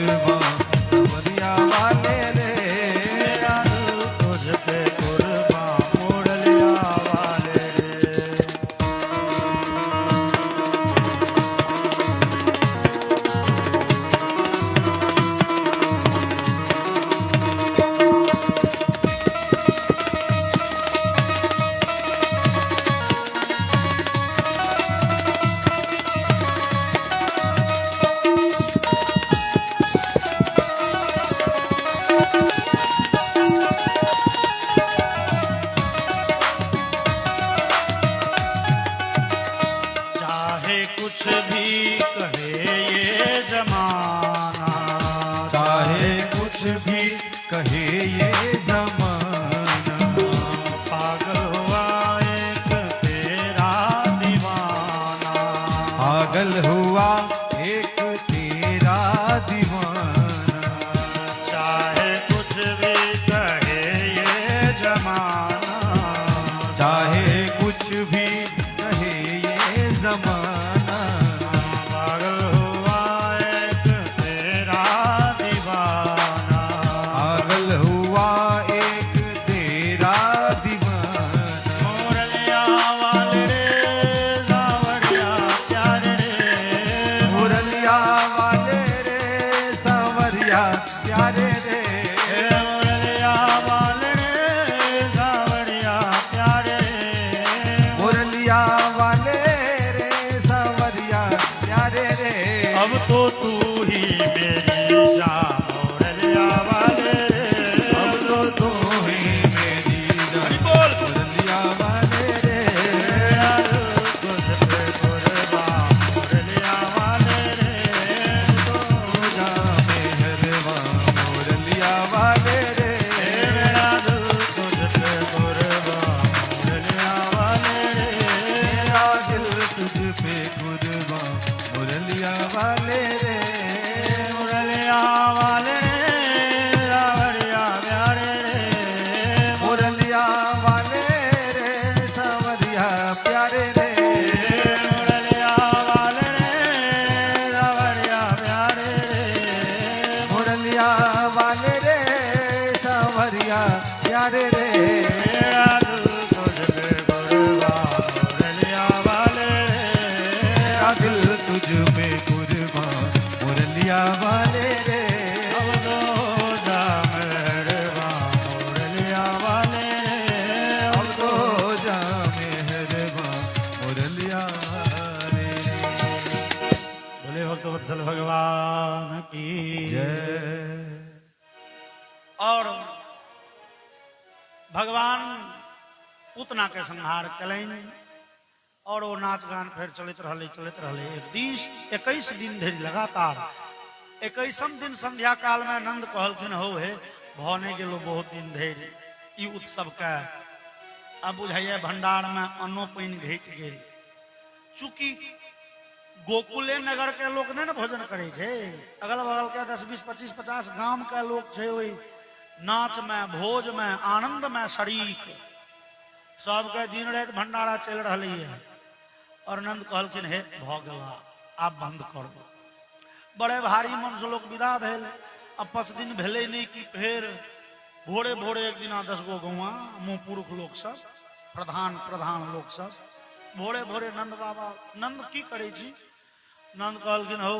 कुर्बान सावरिया वाले रे, मेरा दिल तुझ पे कुर्बान मुरलिया वाले रे। चाहे कुछ भी कहे ये जमाना, चाहे कुछ भी कहे ये जमाना, पागल हुआ एक तेरा दीवाना। पागल हुआ एक तेरा दीवाना। चाहे कुछ भी कहे ये जमाना, चाहे कुछ भी कहे ये जमाना, पागल हुआ एक तेरा दीवाना। पागल हुआ एक तेरा दीवाना। मुरलिया वाले रे सावरिया प्यारे रे, मुरलिया वाले रे सावरिया प्यारे रे, मुरलिया वाले रे सावरिया प्यारे रे। मुरलिया वाले रे सावरिया प्यारे रे। अब तो तू ही मेरी जान मुरलिया वाले रे, अब तो तू ही मेरी जान बोल। मुरलिया वाले रे, मेरा दिल तुझ पे कुर्बान मुरलिया वाले रे। तो जा मेहरबान मुरलिया वाले रे, मेरा दिल तुझ पे कुर्बान मुरलिया वाले रे। मेरा दिल तुझ पे कुर्बान मुरलिया वाले रे। मुरलिया वाले रे सावरिया प्यारे रे, मुरलिया वाले रे सावरिया प्यारे रे, मुरलिया वाले रे सावरिया प्यारे रे। मुरलिया वाले रे सावरिया प्यारे रे। मेरा दिल तुझ पे कुर्बान मुरलिया वाले रे। मेरा दिल तुझ पे कुर्बान मुरलिया वाले रे। अब तो जा मेहरबान मुरलिया वाले रे। अब तो जा मेहरबान मुरलिया वाले रे। बोले भक्त वत्सल भगवान की जय। और भगवान पूतना के संहार कलैन और वो नाच गान फिर चलित रहले 21 दिन धरि लगातार 21 दिन संध्या काल में नंद कहलखिन हो हे भने गेलो बहुत दिन धरि ई उत्सव का अब बुझाइए भंडार में अन्नो पानि घटि गेल। चूंकि गोकुले नगर के लोग ने भोजन करे छे, अगल बगल के 10 20 25 50 गांव के लोग छे ओई नाच में भोज में आनंद में शरीक सबके दिन रात भंडारा चल रही है। और नंद कहलखिन हे भ गेला आप बंद कर दो। बड़े भारी मन से लोग विदा भेल। अब 5 दिन भेले नहीं कि फिर भोरे भोरे एक दिन 10 गो गौआ मुँह पुरुष लोग सब प्रधान लोग सब भोरे भोरे नंद बाबा नंद की करे छी। नंद कहलखिन हो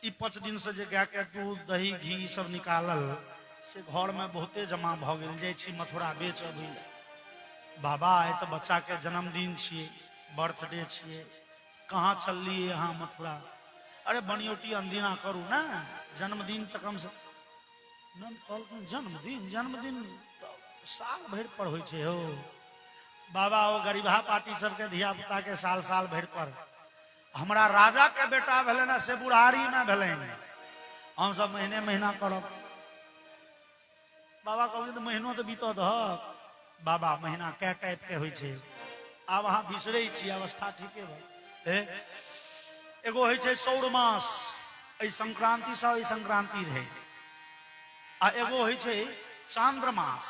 ई 5 दिन से जे गाय के दूध दही घी सब निकालल से घर में बहुते जमा भ गेल जाइ छी मथुरा बेच अभी। बाबा आए तो बच्चा के जन्मदिन छिए बर्थडे छिए कहाँ चललिए यहाँ मथुरा। अरे बनियोटी अंदिना करू ना जन्मदिन तक हम से नंद कहलखिन जन्मदिन साल भरि पर होइ छै हो बाबा। ओ गरीबहा पार्टी सबके धिया पुता के साल साल भरि पर हमरा राजा के बेटा भेले ना से बुढ़ारी में भेले हम सब महीने महीना करब। बाबा कहलखिन महीनो तो बीत दहक। बाबा महीना कै टाइप के होइ छै आब अहाँ बिसरै छी अवस्था ठीके बा। एगो होइ छै सौर मास एहि संक्रांति से एहि संक्रांति रहे आ एगो होइ छै चांद्र मास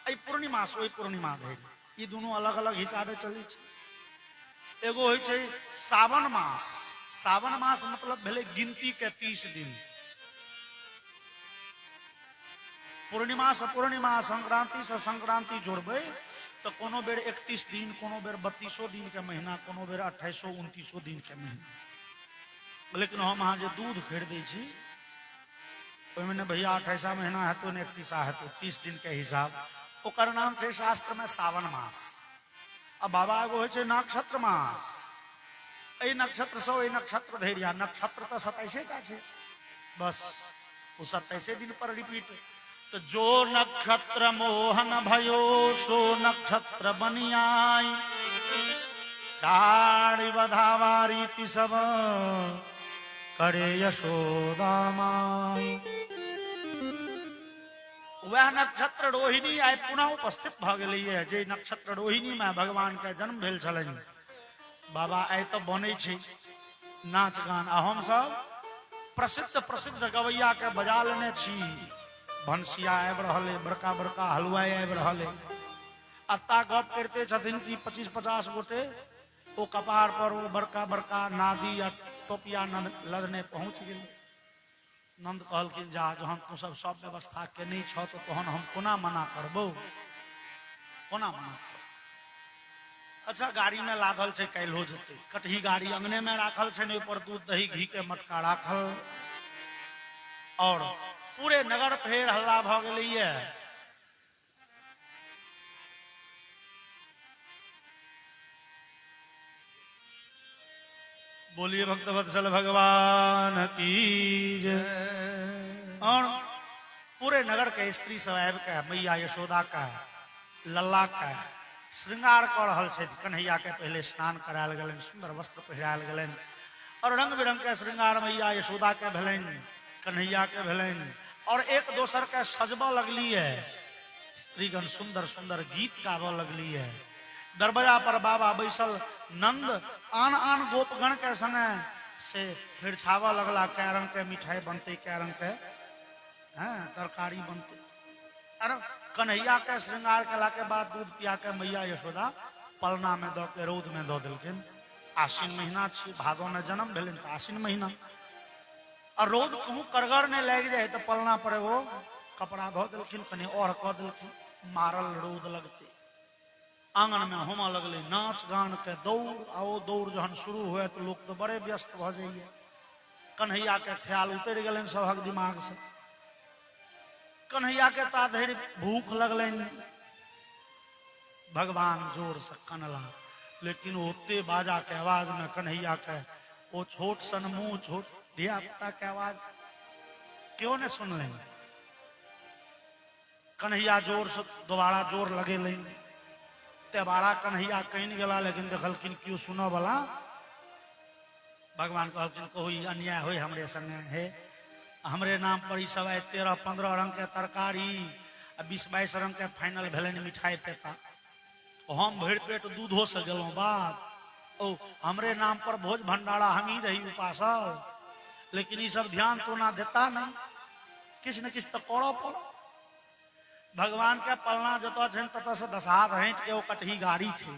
एहि पूर्णिमा से ओहि पूर्णिमा रहे। ई दोनों अलग अलग हिसाबे चलै छै। एगो होइ छै सावन मास मतलब भेले गिनती के 30 दिन। पूर्णिमा से पूर्णिमा, संक्रांति से संक्रांति जोड़बे तो कोनो बेर 31 दिन, कोनो बेर 32 दिन के महीना, कोनो बेर 28 29 दिन के महीना। लेकिन हम अहाँ जे दूध खरीदै छी ओहिमे ने भैया 28 महीना है तो 31 है तो 30 दिन के हिसाब, ओकर नाम छै शास्त्र में सावन मास। अब बाबा एगो होइ छै नक्षत्र मास, एहि नक्षत्र से ओहि नक्षत्र धरि, आ नक्षत्र तो 27 टा छै, बस वो 27 दिन पर रिपीट। तो जो नक्षत्र मोहन भयो सो नक्षत्र बनियाई, चारि बधावारी सब करे यशोदा माई। वह नक्षत्र रोहिणी आइ पुनः उपस्थित भ गेलै, जे नक्षत्र रोहिणी में भगवान के जन्म भेल छलनि। बाबा आइ तो बनै छै नाच गान, आ हम सब प्रसिद्ध प्रसिद्ध गवैया के बजा लेने छी। भंसिया आबि रहल है, बड़का बड़का हलवाई आबि रहल है, अत्ता गप करते छथिन कि 25-50 गोटे ओ कपार पर वो बड़का बड़का नादी या टोपिया लदने पहुंच गेल। नंद कहलखिन जा जहन तू सब व्यवस्था केने छ तो तहन हम कोना मना करबो, कोना मना करबो। अच्छा गाड़ी में लागल छै, काल्हि हो जेतै। कटही गाड़ी अंगने में राखल छै, ने ऊपर दूध दही घी के मटका राखल, और पूरे नगर फेर हल्ला भ गेलै। बोलिए भक्तवत्सल भगवान की जय। और पूरे नगर के स्त्री सब आबि के मैया यशोदा का लल्ला का श्रृंगार कर रहल छै। कन्हैया के पहले स्नान करायल गेलनि, सुंदर वस्त्र पहिरायल गेलनि, और रंग बिरंग के श्रृंगार मैया यशोदा के भेलनि, कन्हैया के भेलनि, और एक दोसर के सजबा लगली है। स्त्रीगण सुंदर सुंदर गीत गाबऽ लगली है। दरवाजा पर बाबा बैसल नंद आन आन गोपगण के संगे से फिर छावा लगला, कै रंग के मिठाई बनते, कै रंग के तरकारी बनते। अरे कन्हैया के श्रृंगार कला के बाद दूध पिया के मैया यशोदा पलना में दो के रौद में दो दिलखिन। आश्विन महीना छी, भादो में जन्म भेलन तो आश्विन महीना, और रौद कहूँ करगर ने लग जाए तो पलना पर वो कपड़ा धो दिलखिन, कनी और कह दिलखिन, मारल रौद लगते। आंगन में होमा लगले नाच गान के दौड़, आओ दौड़ जहन शुरू हुए तो लोग तो बड़े व्यस्त भ जाइए। कन्हैया के ख्याल उतर गए सभक दिमाग से। कन्हैया के ता धरि भूख लगलन, भगवान जोर से कनला, लेकिन ओते बाजा के आवाज में कन्हैया के वो छोट सन मुंह, छोट धिया पुता के आवाज क्यों ने सुन लें। कन्हैया जोर से दोबारा जोर लगे लें, तेबारा कन्हैया कहीं गला, लेकिन देखलखिन क्यों सुनो वाला। भगवान कहलखिन कोई अन्याय हो हमरे संगे है, हमरे नाम पर ई सब 13-15 रंग के तरकारी, 20-22 रंग के फाइनल भेलन मिठाई पेता। हम भर पेट दूधो से गलों बाद, ओ हमरे नाम पर भोज भंडारा हम ही रही उपासल, लेकिन ये सब ध्यान तो ना देता ना, किस न किस तो करो पड़ो। भगवान के पलना जतो छन ततो से 10 हाथ हट के वो कटही गाड़ी छे।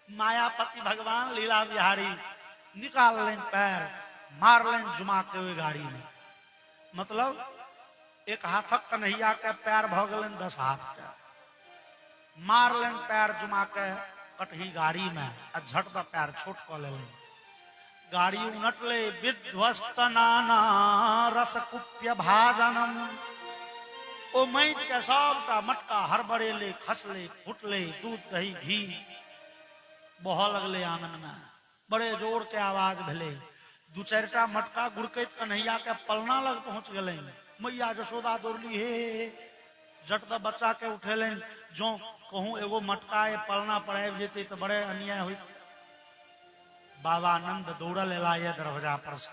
मायापति भगवान लीला बिहारी निकाल लेन पैर, मार लेन जुमा के हुए गाड़ी में। मतलब एक हाथक कन्हैया के पैर भ गेलन 10 हाथ के, मार लेन पैर जुमा के कटही गाड़ी में, आ झट द पैर छोट क लेलन। गाड़ी उनटले विध्वस्त नाना रस कुप्य भाजनम, ओ मैट के सबटा मटका हरबरेले, खसले, फुटले, दूध दही घी बह लगले आंगन में। बड़े जोर के आवाज भेले, 2-4टा मटका गुड़कैत कन्हैया के पलना लग पहुंच गए। मैया यशोदा दौड़ली, हे झट द बच्चा के उठेलन। जो कहूं एगो मटका ए पलना पर आबि जेते तो बड़े अन्याय होइत। बाबा नंद दौड़ल एला ये दरवाजा पर से,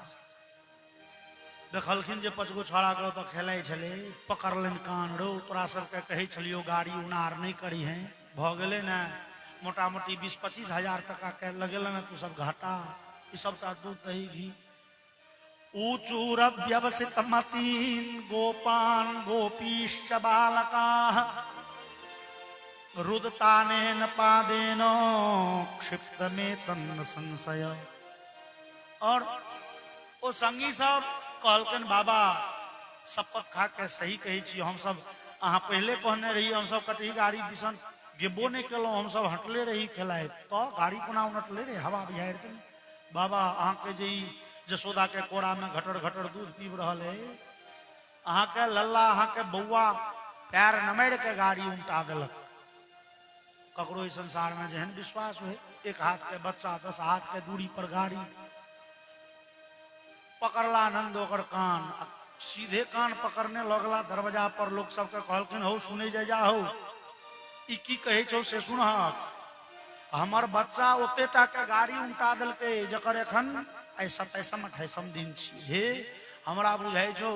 देखलखिन जे 5 गो छोड़ा के तो खेलै छले, पकड़लन कान, रो तोरा सबके कहै छलियो गाड़ी उनार नहीं करी है, भ गेले ना मोटा मोटी 20-25 हजार टका के लगेल ना तू सब घाटा। ई सब दूध दही घी ऊचूर व्यवसित मतीन गोपान गोपीश्च बालका रुदतानेन पादेन क्षिप्त में तन्न संशय। और वो संगी सब कहलकन बाबा शपथ खा के सही कही छी हम सब अहाँ पहले कहने रही हम सब कटही गाड़ी दिसन गेबो नहीं केलो हम सब हटले रही खेलाए तो गाड़ी कोना उनटले रे हवा बिहार दे बाबा अहाँ के जे जसोदा के कोड़ा में घटर घटर दूध पीब रहल है अहाँ के लल्ला अहाँ के बौआ पैर नमेड़ के गाड़ी उल्टा देलक ककरो इस संसार में जहन विश्वास हुए एक हाथ के बच्चा 10 हाथ के दूरी पर गाड़ी पकड़ला नंद ओकर कान सीधे कान पकड़ने लगला दरवाजा पर लोग सबके कहलखिन हो सुने जा हो ई की कहे छौ से सुन हमर बच्चा ओतेटा के गाड़ी उल्टा देलकै जकर एखन 27 28 दिन छी हे हमरा बुझाई छौ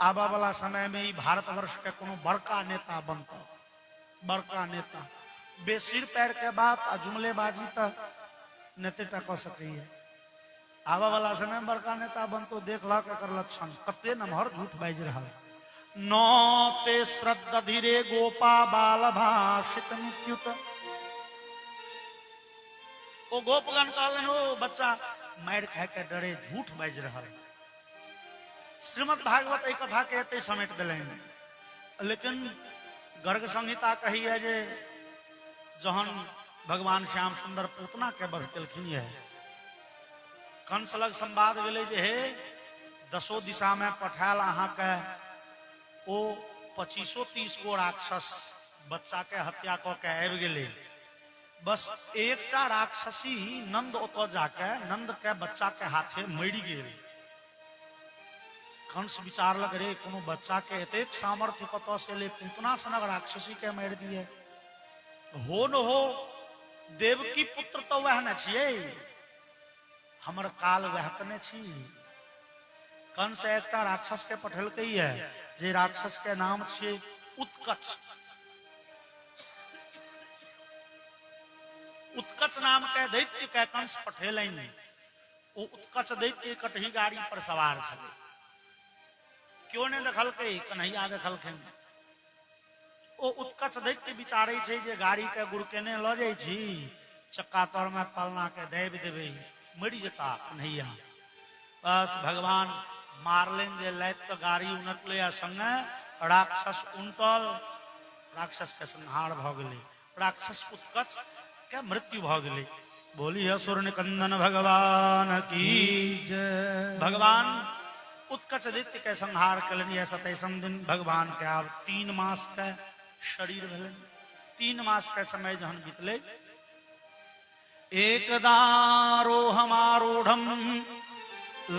आबा वाला समय में ई भारतवर्ष के कोनो बड़का नेता बनता बड़का नेता बेसिर पैर के बात आ जुमलेबाजी त नेतेटा क सकैए आबा वाला समय में बड़का नेता बनतो देखलक एकर लक्षण कते नमहर झूठ बाजि रहल नौ ते श्रद्धा धीरे गोपा बाल भाषित नित्युत ओ गोपगण कहलन ओ बच्चा मार खाए के डरे झूठ बाजि रहल श्रीमद् भागवत एक कथा के एते समेट देलैन लेकिन गर्ग संहिता कही है जे जहन भगवान श्याम सुंदर पूतना के बढ़ केलखिन है कंस लग संवाद गेले जे हे 10 दिशा में पठायल अहाँ के ओ 25-30 गो राक्षस बच्चा के हत्या क के आबि गेले बस एकटा राक्षसी नंद ओतो जाके नंद के बच्चा के हाथे मरि गेल कंस विचारलक रे कोनो बच्चा के एतेक सामर्थ्य कत से ले पूतना सनक राक्षसी के मारि दिए हो न हो देवकी पुत्र तो वह न छिए हमर काल वह तने छी कंस एकटा राक्षस के पठेलकै है जे राक्षस के नाम छिए उत्कच उत्कच नाम के दैत्य के कंस पठेलैन ओ उत्कच दैत्य कटही गाड़ी पर सवार छले क्यों ने देखलकै कन्हैया देखलखिन ओ उत्कच दैत्य विचारै छै जे गाड़ी के गुड़केने ल जाइ छी चक्का तर में पलना के देव देबै मरि जता कन्हैया बस भगवान मारलेन जे लैत तो गाड़ी उनटले आ संगे राक्षस उनटल राक्षस के संहार भ गेलै राक्षस उत्कच के मृत्यु भ गेलै बोली असुर निकंदन भगवान की जय भगवान उत्कच दैत्य के संहार कलनी 27 दिन भगवान के आब 3 मास के शरीर भेलन 3 मास के समय जहन बीतले एकदारोहमारूढ़म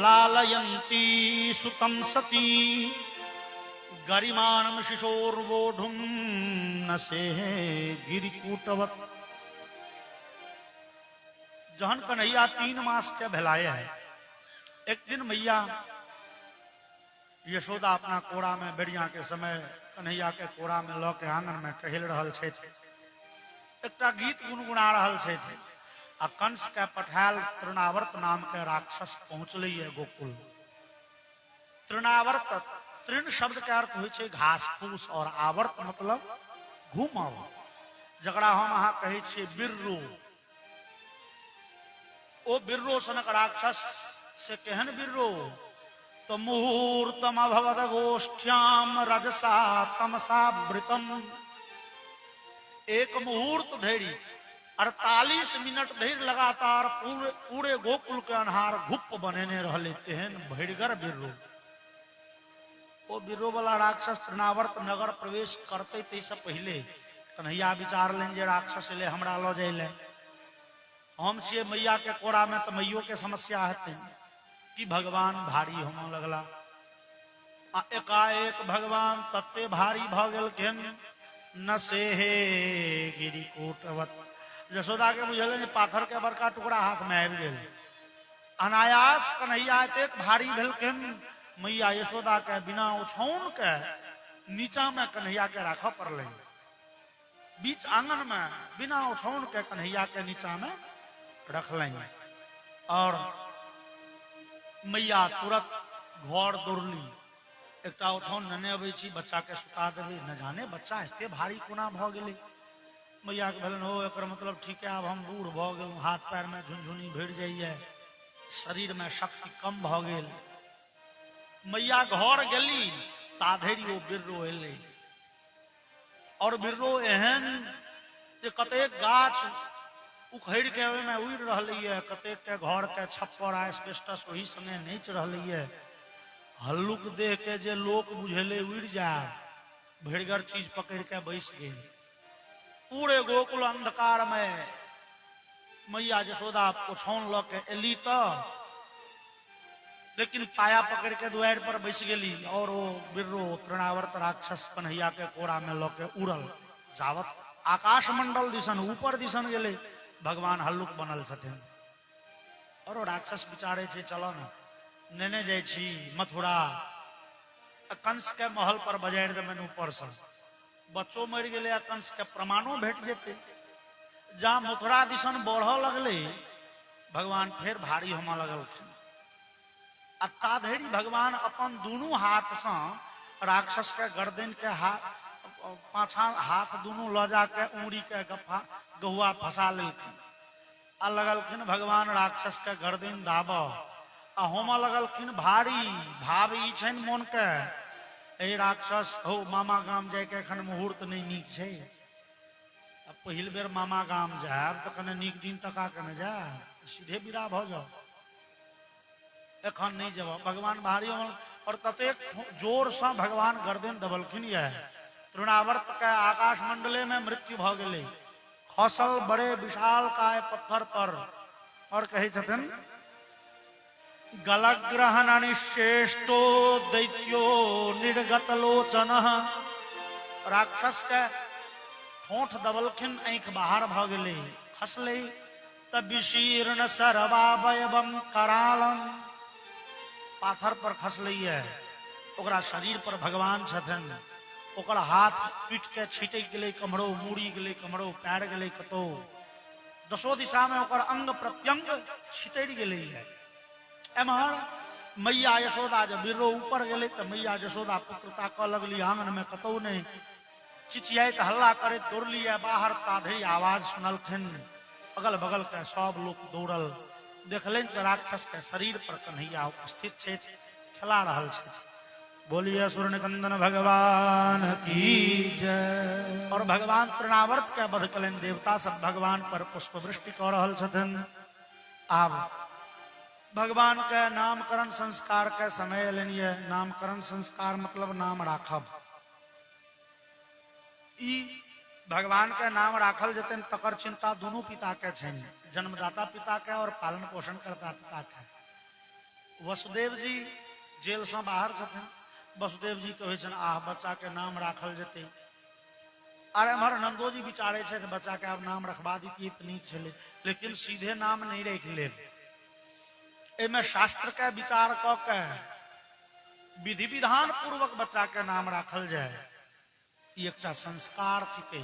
लालयन्ती सुतम सती गरिमानम शिशोर्वोढुम नसे गिरिकूटवत जहन कन्हैया 3 मास के भेलाए है एक दिन मैया यशोदा अपना कोड़ा में बेड़िया के समय कन्हैया के कोड़ा में ल के आंगन में टहल रहल छथि एकटा गीत गुनगुना रहल छथि आ कंस के पठायल तृणावर्त नाम के राक्षस पहुंचले है गोकुल तृणावर्त तृण शब्द के अर्थ होय छै घास फूस और आवर्त मतलब घुमाव जकरा हम अहाँ कहै छियै बिर्रो ओ बिर्रो सनक राक्षस से केहन बिर्रो तो मुहूर्तम अभवद गोष्ठ्याम रजसा तमसा वृतम एक मुहूर्त धरि 48 मिनट धरि लगातार पूरे गोकुल के अन्हार घुप बनेने रहले तेहन भड़गर बिर्रो ओ बिर्रो वाला राक्षस तृणावर्त नगर प्रवेश करते तै से पहले कन्हैया विचार लेन जे राक्षस ले हमरा ल जाइले हम छिए मैया के कोड़ा में तो मैयो के समस्या हेतै कि भगवान भारी होने लगला आ एकाएक भगवान तत्ते भारी भ गेलखिन न से हे गिरिकूटवत यशोदा के बुझल पाथर के बड़का टुकड़ा हाथ में आबि गेल अनायास कन्हैया एतेक भारी भेलखिन मैया यशोदा के बिना उछौन के नीचा में कन्हैया के राखऽ पड़लै बीच आंगन में बिना उछौन के कन्हैया के नीचा में रखलें और मैया तुरंत घर दौड़ली एकटा उछौन नेने अबै छी बच्चा के सुता देबै न जाने बच्चा एते भारी कोना भ गेलै मैया के भेलन हो एकर मतलब ठीक है अब हम बूढ़ भ गेलहुँ हाथ पैर में झुनझुनी भरि जाइए शरीर में शक्ति कम भ गेल मैया घर गेली ताधेरी ओ बिर्रो एले और बिर्रो एहन जे कतेक गाछ उखड़ के ओहिमे उड़ि रहलै है, कतेक के घर के छप्पर एस्बेस्टस ओही संगे नच रहलै है। हल्लुक देख के जे लोक बुझेले उड़ि जाए, भरिगर चीज पकड़ के बैस गेल। पूरे गोकुल अंधकार में मैया यशोदा पोछौन ल के एली तो, लेकिन पाया पकड़ के द्वार पर बैस गेली और वो बिर्रो तृणावर्त राक्षस कन्हैया के कोरा में ल के उड़ल जावत आकाश मंडल दिसन ऊपर दिसन गेले। भगवान हल्लुक बनल छथिन और राक्षस विचारे छे चलो ना नेने जाय छी मथुरा, कंस के महल पर बजारि देबनि ऊपर से, बच्चों मर गेले, कंस के प्रमाणों भेट जेते। जहाँ मथुरा दिसन बढ़ लगले भगवान फिर भारी होमा लगलखिन। अत्ताधरि भगवान अपन दोनों हाथ से राक्षस के गर्दन के हाथ पाछा हाथ दोनों ल जाके उंगली के गफा गहुआ फंसा लेलखिन आ लगलखिन भगवान राक्षस के गर्दन दाब आ होमा लगलखिन भारी। भाव ई छनि मोन के ए राक्षस हो मामा गाम जाय के एखन मुहूर्त नहीं नीक छै, अब पहिल बेर मामा गाम जायब तो कने नीक दिन तका के न जायब, सीधे विदा भ जाओ, एखन नहीं जब। भगवान भारी और ततेक जोर से भगवान गर्दन दबलखिन है, तृणावर्त के आकाश मंडले में मृत्यु भ गेले, खसल बड़े विशाल काय पत्थर पर और कहे छथिन गलग्रहण अनिश्चेष्टो दैत्यो निर्गत लोचन। राक्षस के ठोंठ दबलखिन, आंख बाहर भ गेले, खसले तब विशीर्ण सर्वावयवम करालम, पाथर पर खसले है, ओकरा शरीर पर भगवान छथिन, ओकर हाथ पीट के छीटे गेले कमरो, मूड़ी गेले कमरो, पैर गेले कतो, दसो दिशा में ओकर अंग प्रत्यंग छितरि गेले है। एमहर मैया यशोदा जब बिर्रो ऊपर गेले तो मैया यशोदा पुत्र ताकऽ लगली आंगन में, कतौ नहीं, चिचियाइत हल्ला करे दौड़ली है बाहर। ताधरी आवाज सुनलखिन, अगल बगल के सब लोग दौड़ल, देखलें तो राक्षस के शरीर पर कन्हैया उपस्थित छे, खेला रहल छे। बोलिए सूर्य निकंदन भगवान की जय। और भगवान तृणावर्त के वध कलेन, देवता सब भगवान पर पुष्प वृष्टि कर रहल छथिन। आब भगवान के नामकरण संस्कार के समय लेनिए। नामकरण संस्कार मतलब नाम राखब। ई भगवान के नाम राखल जतन तकर चिंता दोनों पिता के छनि, जन्मदाता पिता के और पालन पोषण करता पिता के। वसुदेव जी जेल से बाहर छथिन, वसुदेव जी कहे छन आह बच्चा के नाम राखल जते। अरे हमारे नंदो जी विचारे छे बच्चा के अब नाम रखवा दी तो नीक छले, लेकिन सीधे नाम नहीं रख ले। एमे शास्त्र के विचार क के विधि विधान पूर्वक बच्चा के नाम राखल जाए, ये एकटा संस्कार थिके।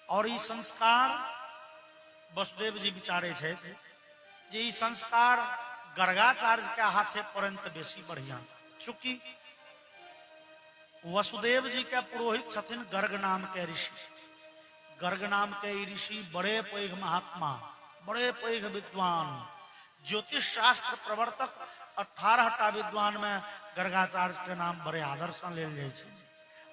और ई संस्कार वसुदेव जी विचारे छे जे ई संस्कार गर्गाचार्य के हाथे परंत बेसी बढ़िया। चूंकि वसुदेव जी के पुरोहित छथिन गर्ग नाम के ऋषि। गर्ग नाम के ऋषि बड़े पैघ महात्मा, बड़े पैघ विद्वान, ज्योतिष शास्त्र प्रवर्तक 18टा विद्वान में गर्गाचार्य के नाम बड़े आदर से लेल जाय छै।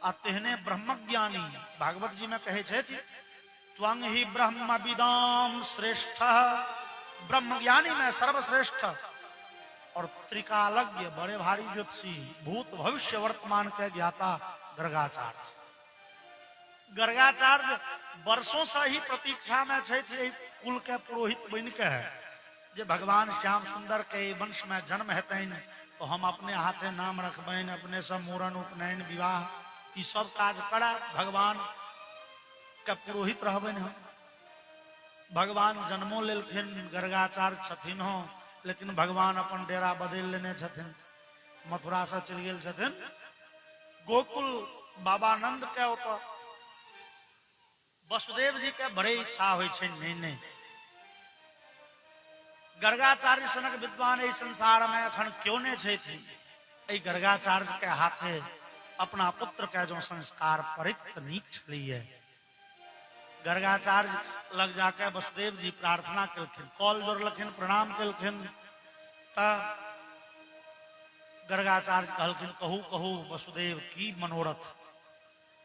आ तेहने ब्रह्मज्ञानी भागवत जी में कहे छे त्वं ही ब्रह्म विदाम श्रेष्ठ, ब्रह्मज्ञानी में सर्वश्रेष्ठ और त्रिकालज्ञ बड़े भारी ज्योतिषी, भूत भविष्य वर्तमान के ज्ञाता गर्गाचार्य। गर्गाचार्य वर्षों से ही प्रतीक्षा में छे कुल के पुरोहित बन के जे भगवान श्याम सुंदर के वंश में जन्म हेतन तो हम अपने हाथे नाम रखबैन, अपने सब मूरन उपनयन विवाह ई सब काज करा, भगवान के पुरोहित रहबैन हम। भगवान जन्मो लेलखिन गर्गाचार्य छथिन हो, लेकिन भगवान अपन डेरा बदल लेने छथिन, मथुरा से चल गेल छथिन गोकुल। बाबानंद के ओतऽ वसुदेव जी के बड़े इच्छा होइ छै, नहीं गर्गाचार्य सनक विद्वान इस संसार में अखन क्यों ने छे थी। गर्गाचार्य के हाथे अपना पुत्र के जो संस्कार परित नीक छलिए। गर्गाचार्य लग जाके वसुदेव जी प्रार्थना कलखिन, कॉल जोड़लखिन, प्रणाम कलखिन। गर्गाचार्य कहलखिन कहू कहू वसुदेव की मनोरथ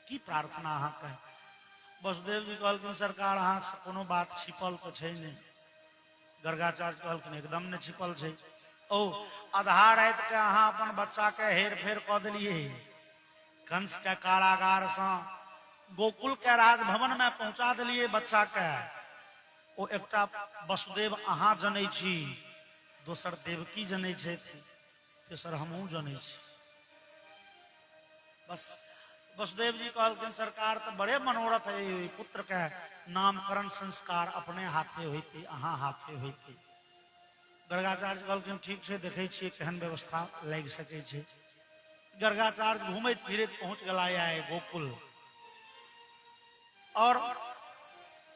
की प्रार्थना अहाँ कह। वसुदेव जी कहलखिन सरकार अहाँ से कोनो बात छिपल तो छै नहीं। गर्गाचार्य कहलखिन एकदम ने छिपल छै। ओ आधा रात के अहाँ अपन बच्चा के हेर फेर क देलिए, कंस के कारागार से गोकुल के राजभवन में पहुंचा दिलिए बच्चा के। ओ एकटा वसुदेव अहाँ जनै छी, दोसर देवकी जनै छथि, तेसर हमहूँ जनै छी। बस वसुदेव जी कहलखिन सरकार तो बड़े मनोरथ है, पुत्र के नामकरण संस्कार अपने हाथे होते, अहाँ हाथे होते। गर्गाचार्य कहलखिन ठीक है देखे छे केहन व्यवस्था लग सके छे। गर्गाचार्य घूमत फिरत पहुंच गला आए गोकुल और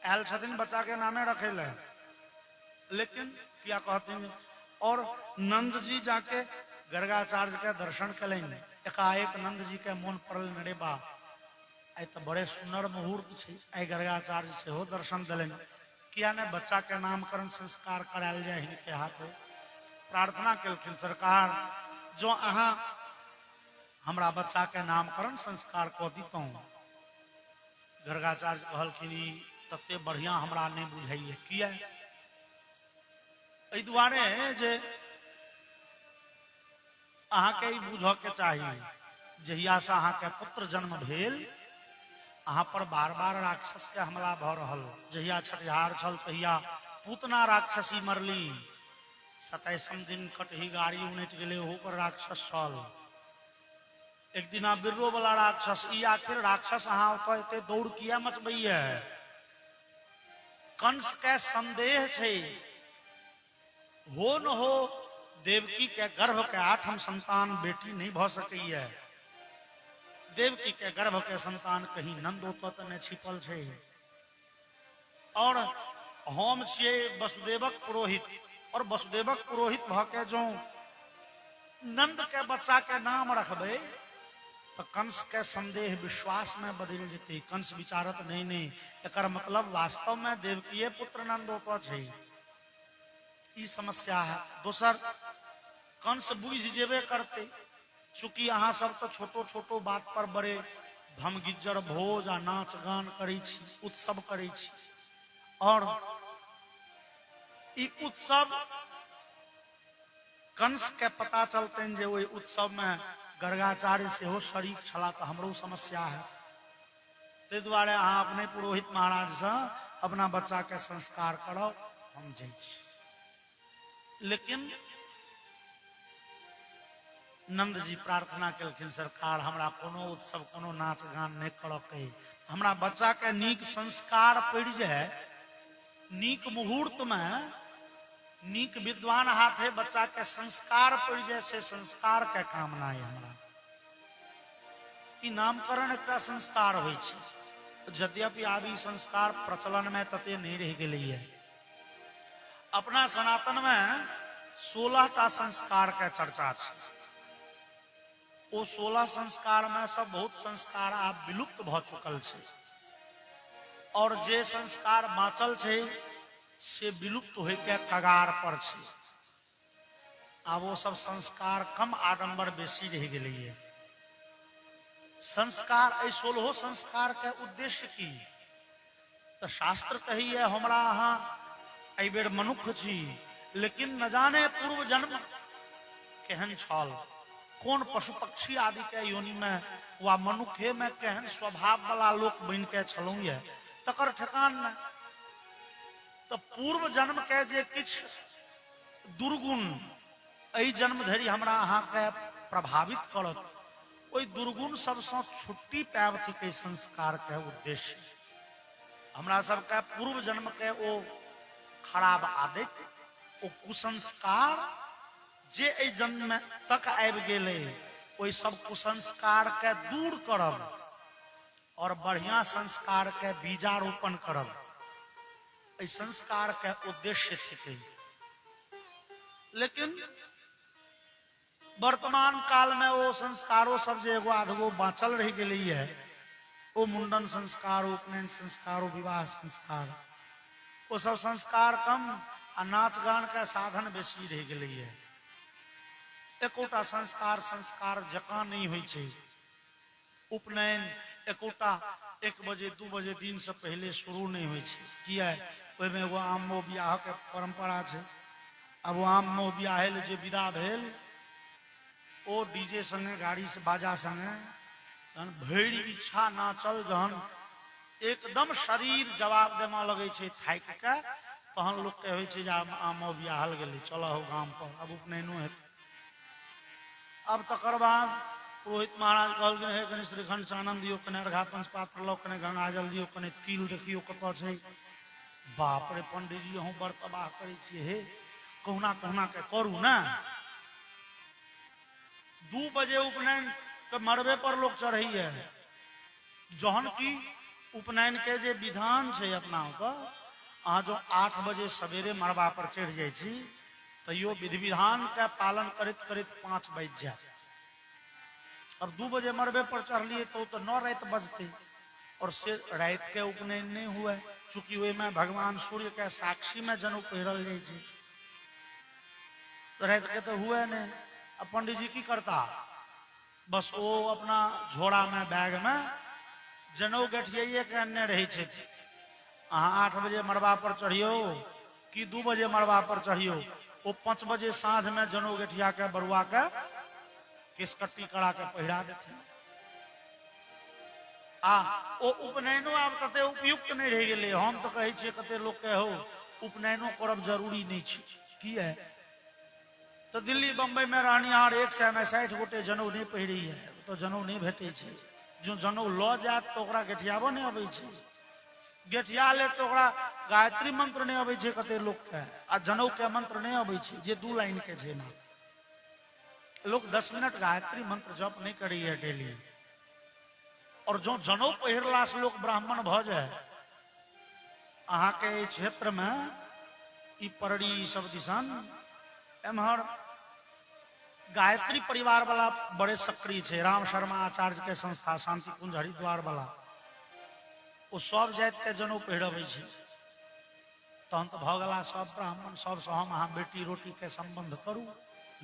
आयल छथिन बच्चा के नामे रखे ले। लेकिन क्या कहते हैं और नंद जी जाके गर्गाचार्य के दर्शन कलन। एकाएक नंद जी के मन पड़ल नरे बा आई तो बड़े सुंदर मुहूर्त छे, आई गर्गाचार्य से हो दर्शन दिलन। किया ने बच्चा के नामकरण संस्कार करायल जाए इनके हाथ। प्रार्थना कलखिन सरकार जो अहाँ हमरा बच्चा के नामकरण संस्कार क दीतौ। गर्गाचार्य कहलखिन तते बढ़िया हमरा नहीं बुझाइए। किया एहि दुआरे जे अहाँ के बुझ के चाहिए जहिया से अहाँ के पुत्र जन्म भेल अहाँ पर बार बार राक्षस के हमला भ रहल। जहिया छठिहार छल तहिया पूतना राक्षसी मरली। 27 दिन कटही गाड़ी उनट गेले ओहो पर राक्षस छल। एक दिना बिर्रो वाला राक्षस। ई आखिर राक्षस अहाँ ओते दौड़ किया मचबैया? कंस के संदेह छे हो न हो देवकी के गर्भ के 8हम संतान बेटी नहीं भ सकैया। देवकी के गर्भ के संतान कहीं नंद ओत ने छिपल छे और हम छिए वसुदेवक पुरोहित। और वसुदेवक पुरोहित भ के जो नंद के बच्चा के नाम रखबे तो कंस के संदेह विश्वास में बदल जेते। कंस विचारत नहीं नहीं एकर मतलब वास्तव में देवकीय पुत्र नंद ओत छे। ई समस्या है। दोसर कंस बुझ जेबे करते चूंकि अहाँ सब तो छोटो छोटो बात पर बड़े धमगिज्जर भोज आ नाच गान करै छी, उत्सव करै छी। और ई उत्सव कंस के पता चलते जे ओहि उत्सव में गर्गाचार्य से हो शरीक छला तो हमरो समस्या है। ते दुआरे अहाँ अपने पुरोहित महाराज से अपना बच्चा के संस्कार करो हम जाइ छी। लेकिन नंद जी प्रार्थना कलखिन सरकार हमरा कोनो उत्सव कोनो नाच गान नहीं करऽ के। हमरा बच्चा के नीक संस्कार पड़ जाए, नीक मुहूर्त में नीक विद्वान हाथे बच्चा के संस्कार पड़ जाए से संस्कार के कामना है हमरा। ई नामकरण एक संस्कार होइ छै। यद्यपि आब ई संस्कार प्रचलन में तते नहीं रह गेलै है। अपना सनातन में 16टा संस्कार के चर्चा छै। ओ 16 संस्कार में सब बहुत संस्कार आब विलुप्त भ चुकल छै और जे संस्कार बाँचल छै से विलुप्त होय के कगार पर छै। आब वो सब संस्कार कम आडंबर बेसी रह गेलै है। संस्कार 16 संस्कार के उद्देश्य की तो शास्त्र कही है हमरा अहाँ एहि बेर मनुष्य छी लेकिन न जाने पूर्व जन्म केहन छल, कौन पशु पक्षी आदि के योनि में वा मनुष्य में केहन स्वभाव वाला लोक बन के छलौ ये तकर ठेकान न। तो पूर्व जन्म के जे किछ दुर्गुण एहि जन्म धरि हमरा अहाँ के प्रभावित करत ओहि दुर्गुण सबसे छुट्टी पायब थिके संस्कार के उद्देश्य। हमरा सबके पूर्व जन्म के ओ खराब आदत ओ कुसंस्कार जे एहि जन्म में तक आबि गेलै ओहि सब कुसंस्कार के दूर करब और बढ़िया संस्कार के बीजारोपण करब एहि संस्कार के उद्देश्य थिके। लेकिन वर्तमान काल में वो संस्कारों सब जे एगो आधगो बाँचल रह गेलै है ओ मुंडन संस्कार, उपनयन संस्कार, विवाह संस्कार, वो सब संस्कार कम आ नाच गान के साधन बेसी रह गेलै है। एकोटा संस्कार संस्कार जकाँ नहीं होइ छै। उपनयन एकोटा 1 बजे 2 बजे दिन से पहले शुरू नहीं होइ छै। किया ओहिमे एगो आमो बियाह के परंपरा छै। अब वो आमो बियाह ले जे विदा भेल ओ डीजे संगे गाड़ी से बाजा संगे तहन भरि इच्छा नाचल, जहन एकदम शरीर जवाब देमा लगे छै थाकि के, तहन लोग के होइ छै जे आमो बियाहल गेलै, चल हो गाम पर अब उपनयनो हेतै। अब तकर बाद पुरोहित महाराज कहलखिन हे कनि श्रीखंड चानन दियो, कने अर्घा पंचपात्र लो, कने गंगाजल दियो, कने तिल देखियो कतऽ छै। बाप रे पंडित जी अहूँ बड़ तबाह करै छियै, हे कहुना कहुना के करू ना। 2 बजे उपनयन के मरबे पर लोग चढ़ैया, जहन की उपनयन के जे विधान छै अपना ओतऽ, अहाँ जो 8 बजे सवेरे मरबा पर चढ़ जाइ छी तैयो विधि विधान के पालन करैत करैत 5 बज जाए। अब 2 बजे मरबे पर चढ़लिए तो 9 रात बजते, और से रात के उपनयन नहीं हुआ, चूंकि में भगवान सूर्य के साक्षी में जनेऊ पहिरल जाइ छै, तो रात के तो हुआ नहीं। अब पंडित जी की करता, बस वो अपना झोड़ा में बैग में जनेऊ गठियाइए के अन्य रहे छै। अहाँ 8 बजे मरबा पर चढ़ियो कि 2 बजे मरबा पर चढ़ियो, वो 5 बजे साँझ में जनेऊ गठिया के बरुआ के केसकट्टी करा के पहिरा देते। ओ उपनयनो आब कते उपयुक्त नहीं रह गेले। हम तो कहे छियै कते लोग के हो उपनयनो करब जरूरी नहीं छै। की है तो दिल्ली बम्बई में रहनिहार 100 में 60 गोटे जनेऊ नहीं पहिरी है, तो जनेऊ नहीं भेटे छै। जो जनेऊ लऽ जात तो ओकरा गेठियाबो नहीं अबै छै, गेठिया ले तो ओकरा गायत्री मंत्र नहीं अबै छै कते लोग के, आ जनेऊ के मंत्र नहीं अबै छै जे 2 लाइन के छै ना। लोग 10 मिनट गायत्री मंत्र जप नहीं करिए डेली, और जो जनेऊ पहिरला से लोग ब्राह्मण भ जाए। अहाँ के क्षेत्र में ई परड़ी सब दिसन एमहर गायत्री परिवार वाला बड़े सक्रिय छे। राम शर्मा आचार्य के संस्था शांति कुंज हरिद्वार वाला, वो सब जाति के जनेऊ पहिरबै छै। तहन तो भ गेला सब ब्राह्मण, सब से हम अहाँ बेटी रोटी के संबंध करू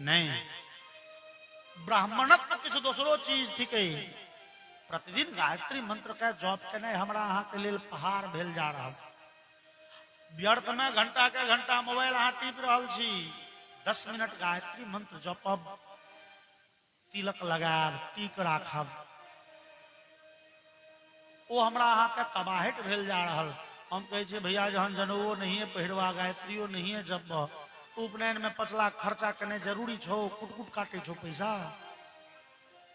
नहीं। ब्राह्मणत्व किछु दोसरो चीज थिके। प्रतिदिन गायत्री मंत्र के जप केने हमरा अहाँ के लेल पहाड़ भेल जा रहा। व्यर्थ में घंटा के घंटा मोबाइल अहाँ टिप रहल छी, 10 मिनट गायत्री मंत्र जपब, तिलक लगाब, टीक राखब, वो हमरा अहाँ के तबाहट भेल जा रहल। हम कहे छे भैया जहन जनेऊ नहीं है पहिरवा, गायत्रियो नहीं है जप, उपनयन में 5 लाख खर्चा करने जरूरी छो, कुट काटे छो पैसा।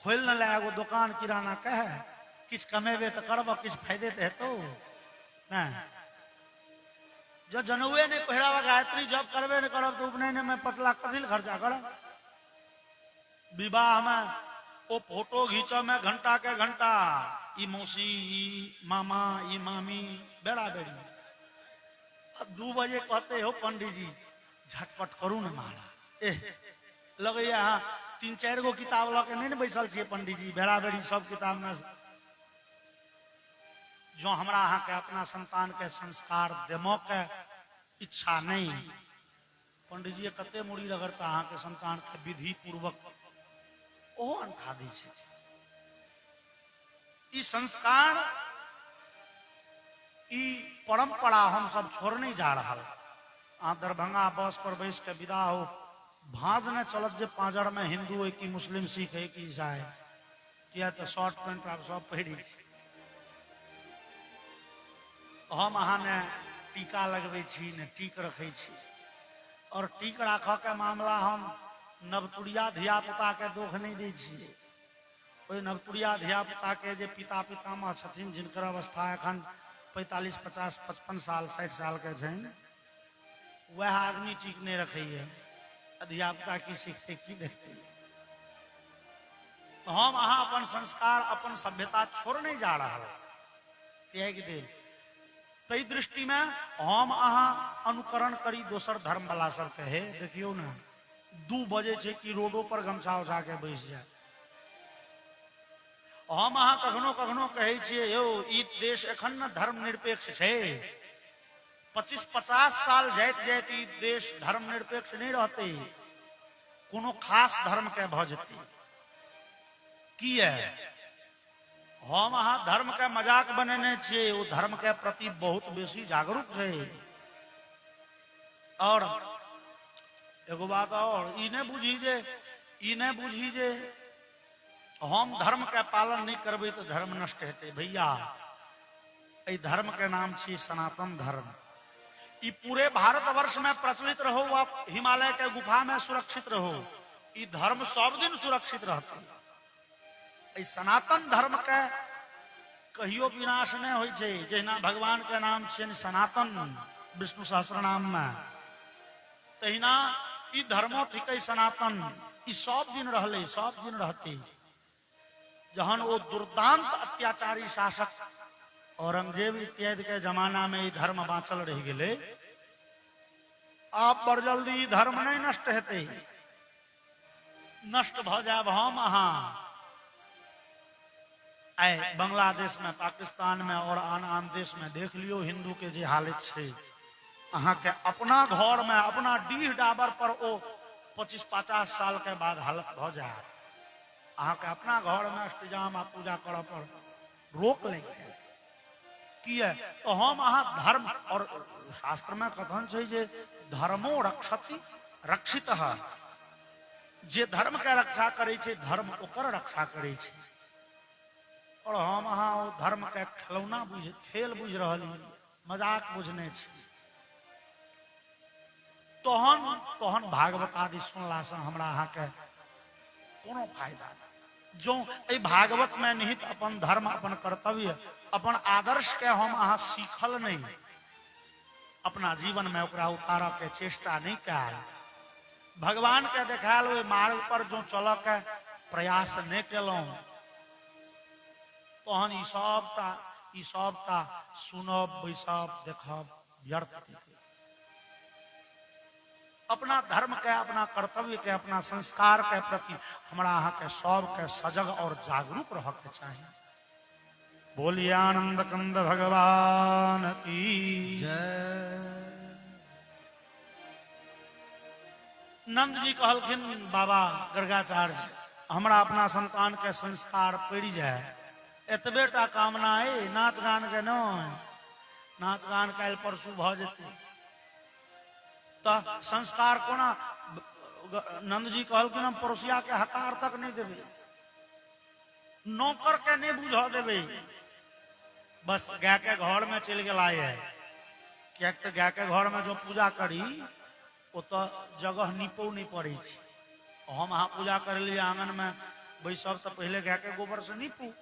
खोल न ले एगो दुकान किराना के है, किछ कमेबे तो करब, किछ फायदे तो हेतौ ना। जो जनेऊए नहीं पहिरावा, गायत्री जप करबे न करब तो उपनयन में 5 लाख कथी खर्चा करब। विवाह में वो फोटो घींचो में घंटा के घंटा, ई मौसी, ई मामा, ई मामी, बेड़ा बेड़ी। 2 बजे कहते हो पंडित जी झटपट करू न महाराज, लगे हाँ 3-4 गो किताब लके नहीं बैसल छे पंडित जी, बेड़ा बेड़ी सब किताब में। जो हमरा अहाँ के अपना संतान के संस्कार देमो के इच्छा नहीं, पंडित जी कते मुड़ी रगड़ता अहाँ के संतान के विधि पूर्वक ओहो अंठा दै छै। ई संस्कार, ई परंपरा हम सब छोड़ नहीं जा रहा। अहाँ दरभंगा बस पर बैस के विदा हो, भाज न चलत जे पांजर में हिंदू है कि मुस्लिम, सिख है कि ईसाई, किया तो शॉर्ट पैंट आप सब पहिरी। हम अहाँ ने टीका लगबे छी ने टीक रखे छी, और टीक राख के मामला हम नवतुरिया धिया पुता के दोष नहीं दै छियै। ओइ नवतुरिया धिया पुता के जे पिता पितामह छथिन, जिनकर अवस्था एखन 45, 50, 55 साल 60 साल के छनि, वह आदमी टीक नहीं रखैए। धिया पुता की सीखते की देखते। तो हम अहाँ अपन संस्कार, अपन सभ्यता छोड़ नहीं जा रहा है। तई दृष्टि में हम अहाँ अनुकरण करी दोसर धर्म वाला सबके। हे देखियो ना 2 बजे छे कि रोडो पर गमछा उठा के बैस जाए। हम अहाँ कखनो कखनो कहे छियै यौ ई देश एखन न धर्म निरपेक्ष छे, 25-50 साल जाइत जाइत ई देश धर्म निरपेक्ष नहीं रहते। कोनो खास धर्म के भजते किए हम अहाँ धर्म के मजाक बनेने छियै, वो धर्म के प्रति बहुत बेसी जागरूक छै। और एगो बात और ई नहीं बुझी जे हम धर्म के पालन नहीं करबै तो धर्म नष्ट हेतै। भैया ई धर्म के नाम छी सनातन धर्म। ई पूरे भारतवर्ष में प्रचलित रहो, आप हिमालय के गुफा में सुरक्षित रहो, ई धर्म सब दिन सुरक्षित रहते। ई सनातन धर्म के कहियो विनाश नहीं होय छै। जहिना भगवान के नाम छियनि सनातन विष्णु सहस्त्र नाम में, तहिना ई धर्मो थिकै सनातन। ई सब दिन रहले, सब दिन रहते। जहन वो दुर्दांत अत्याचारी शासक औरंगजेब इत्यादि के जमाना में ई धर्म बाँचल रह गेले, आप बड़ जल्दी धर्म नहीं नष्ट हेतै। नष्ट भ जाब हम अहाँ। आय बांग्लादेश में, पाकिस्तान में और आन आन देश में देख लियो हिंदू के जे हालत छै। अहाँ के अपना घर में, अपना डीह डाबर पर ओ 25-50 साल के बाद हालत भ जाए। अहाँ के अपना घर में अष्टजाम आ पूजा करऽ पर रोक लेंगे किए तो हम अहाँ धर्म। और शास्त्र में कथन छै जे धर्मो रक्षति रक्षितः। जे धर्म के रक्षा करे छै, धर्म ओकर रक्षा करे छै। और हम अहाँ ओ धर्म के खिलौना खेल बुझ रहल, मजाक बुझने छी। तोहन भागवत आदि सुनला से हमरा अहाँ के कोनो फायदा नहीं। जो ए भागवत में निहित अपन धर्म, अपन कर्तव्य, अपन आदर्श के हम अहाँ सीखल नहीं, अपना जीवन में ओकरा उतार के चेष्टा नहीं कैल, भगवान के देखाल ओहि मार्ग पर जो चल के प्रयास नहीं केलौं, तहन ई सबटा सुनब, बैसब, देखब व्यर्थ। अपना धर्म के, अपना कर्तव्य के, अपना संस्कार के प्रति हमरा अहाँ के सब के सजग और जागरूक रह के चाहिए। बोलिए आनंद कंद भगवान की जय। नंद जी कहलखिन बाबा गर्गाचार्य हमरा अपना संतान के संस्कार पड़ जाए, एतबेटा कामना है, नाच गान के नहीं। नाच गान काल परसू भ जेतै तो संस्कार कोना। नंद जी कहलखिन हम पड़ोसिया के हकार तक नहीं देवे, नौकर के नहीं बुझ देवे, बस गाय के घर में चल गया है। क्या तो गाय के घर में जो पूजा करी वो तो जगह नीपो नहीं पड़े। हम अहाँ पूजा कर लिए आंगन में बैसब तो पहले गाय के गोबर से नीपू,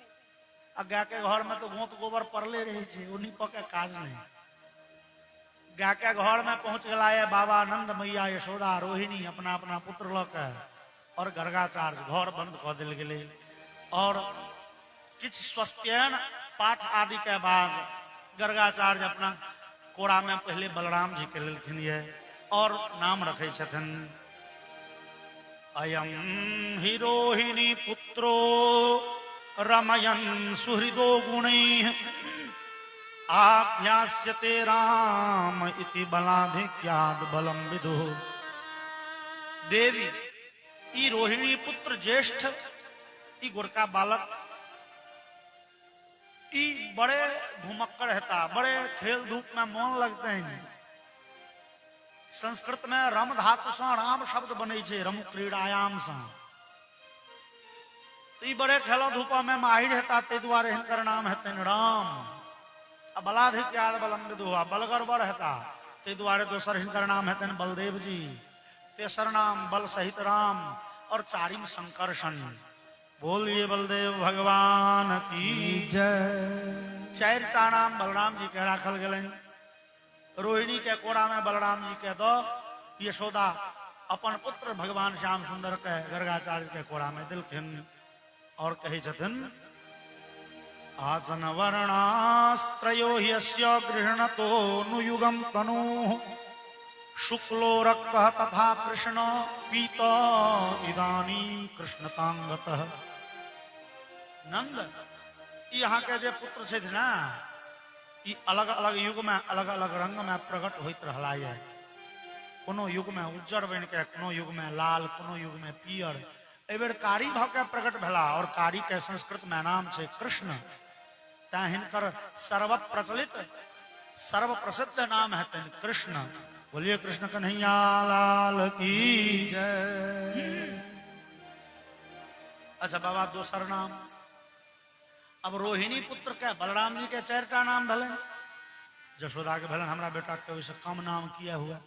आ गाय के घर में तो गोत गोबर पड़ले रहे छे, वो नीप के काज नहीं। गाय के घर में पहुंच गया है बाबा नंद, मैया यशोदा, रोहिणी अपना अपना पुत्र लक और गर्गाचार्य घर बंद कर दिल गेले। और किछ स्वस्त्ययन पाठ आदि के बाद गर्गाचार्य अपना कोड़ा में पहले बलराम जी के लेलखिन ये और नाम रखे छथिन अयम हि रोहिणी पुत्रो रमयन सुहृदो गुणैः आज्ञास्यते राम इति बलाधिक्याद बलम विदुः। देवी ई रोहिणी पुत्र ज्येष्ठ ई गोरका बालक ई बड़े घुमक्कड़ रहता, बड़े खेल धूप में मन लगते हैं। संस्कृत में रम धातु से राम शब्द बने छे, रम क्रीड़ायाम से। तो ई बड़े खेल धूप में माहिर रहता, ते द्वारे हिनकर नाम हेतन राम। बलाधिक्याद बलम विदुः बलगर बर रहता, ते द्वारे दोसर हिनकर नाम हेतन बलदेव जी। तेसर नाम बल सहित राम और चारिम संकर्षण। बोलिए बलदेव भगवान की जय। चारिटा नाम बलराम जी के राखल गेलन। रोहिणी के कोड़ा में बलराम जी के दो, यशोदा अपन पुत्र भगवान श्याम सुंदर के गर्गाचार्य के कोड़ा में दिलखिन और कहे छथिन आसन वर्णास्त्रयो ह्यस्य गृह्णतो नुयुगम तनुः शुक्लो रक्तः तथा कृष्ण पीत इदानी कृष्णतांगतः। नंद यहाँ के जे पुत्र छे ना, ई अलग अलग युग में अलग अलग रंग में प्रकट होइत रहला है। कोनो युग में उज्जर बन के, कोनो युग में लाल, कोनो युग में पियर, एबेर कारी भाव के प्रकट भेला। और कारी के संस्कृत में नाम छे कृष्ण। ता हिनकर सर्व प्रचलित सर्व प्रसिद्ध नाम है कृष्ण। बोलिए कृष्ण कन्हैया लाल की जय। अच्छा बाबा दोसर नाम, अब रोहिणी पुत्र के बलराम जी के 4टा नाम भलन, जशोदा के भलन हमरा बेटा के ओइसे कम नाम किया हुआ।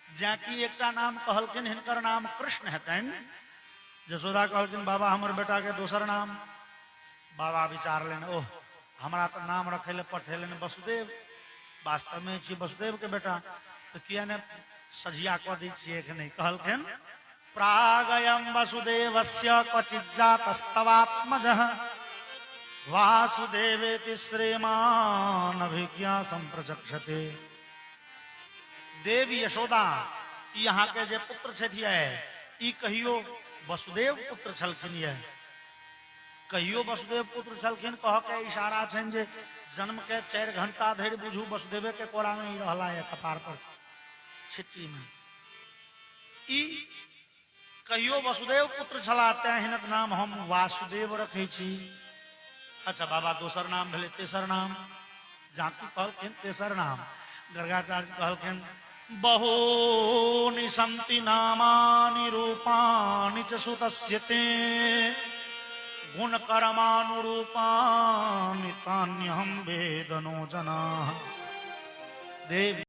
जाकी एकटा नाम कहलखिन हिनकर नाम कृष्ण हेतन। जशोदा कहलखिन बाबा हमर बेटा के दोसर नाम। बाबा विचार लेन, ओह हमरा तो नाम रखेले पठेलन वसुदेव, वास्तव में छी वसुदेव के बेटा, तो किया ने सजिया कह दी छिए कि नहीं। कहलखिन प्रागयम वसुदेवस्य क्वचिज्जातस्तवात्मजः वासुदेवेति श्रीमान अभिज्ञा संप्रचक्षते। देव यशोदा यहाँ के जे पुत्र छथिए ई कहियो वसुदेव पुत्र छलखिन ये, कहियो वसुदेव पुत्र छलखिन। कह के इशारा छन जे जन्म के 4 घंटा धरि बुझू वसुदेवे के कोरा में ही रहला है, कपार पर छिट्टी में। ई कहियो वसुदेव पुत्र छला, तें हिनक नाम हम वासुदेव रखे छी। अच्छा बाबा दोसर नाम भेले, तेसर नाम जाकी कहलखिन तेसर नाम। गर्गाचार्य कहलखिन बहूनि सन्ति नामानि रूपाणि च सुतस्य ते गुणकर्मानुरूपाणि तान्यहं वेद नो जनाः। देव